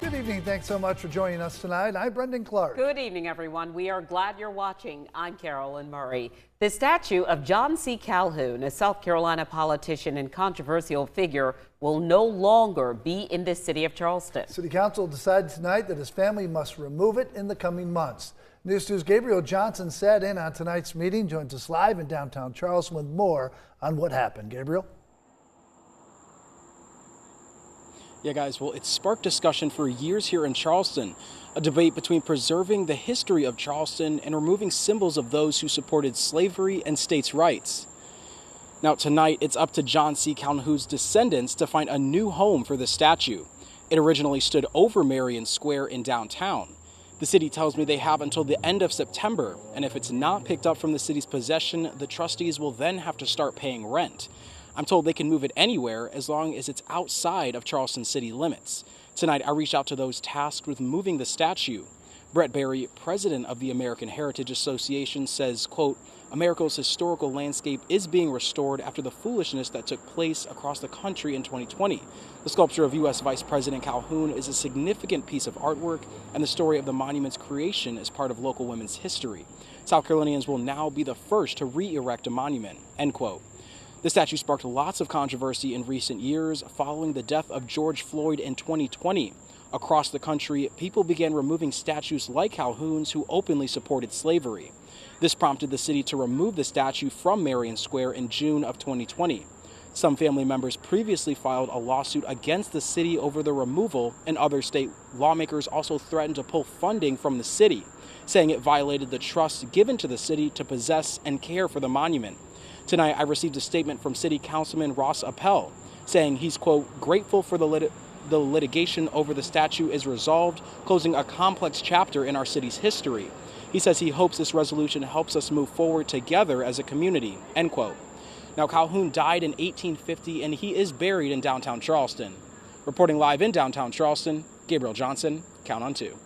Good evening. Thanks so much for joining us tonight. I'm Brendan Clark. Good evening, everyone. We are glad you're watching. I'm Carolyn Murray. The statue of John C. Calhoun, a South Carolina politician and controversial figure, will no longer be in the city of Charleston. City Council decided tonight that his family must remove it in the coming months. News 2's Gabriel Johnson sat in on tonight's meeting, joins us live in downtown Charleston with more on what happened. Gabriel? Yeah, guys, well, it sparked discussion for years here in Charleston, a debate between preserving the history of Charleston and removing symbols of those who supported slavery and states' rights. Now, tonight, it's up to John C. Calhoun's descendants to find a new home for the statue. It originally stood over Marion Square in downtown. The city tells me they have until the end of September, and if it's not picked up from the city's possession, the trustees will then have to start paying rent. I'm told they can move it anywhere as long as it's outside of Charleston city limits. Tonight, I reached out to those tasked with moving the statue. Brett Berry, president of the American Heritage Association, says, quote, America's historical landscape is being restored after the foolishness that took place across the country in 2020. The sculpture of U.S. Vice President Calhoun is a significant piece of artwork, and the story of the monument's creation is part of local women's history. South Carolinians will now be the first to re-erect a monument, end quote. The statue sparked lots of controversy in recent years following the death of George Floyd in 2020. Across the country, people began removing statues like Calhoun's who openly supported slavery. This prompted the city to remove the statue from Marion Square in June of 2020. Some family members previously filed a lawsuit against the city over the removal, and other state lawmakers also threatened to pull funding from the city, saying it violated the trust given to the city to possess and care for the monument. Tonight, I received a statement from City Councilman Ross Appel, saying he's, quote, grateful for the litigation over the statue is resolved, closing a complex chapter in our city's history. He says he hopes this resolution helps us move forward together as a community, end quote. Now, Calhoun died in 1850, and he is buried in downtown Charleston. Reporting live in downtown Charleston, Gabriel Johnson, Count on 2.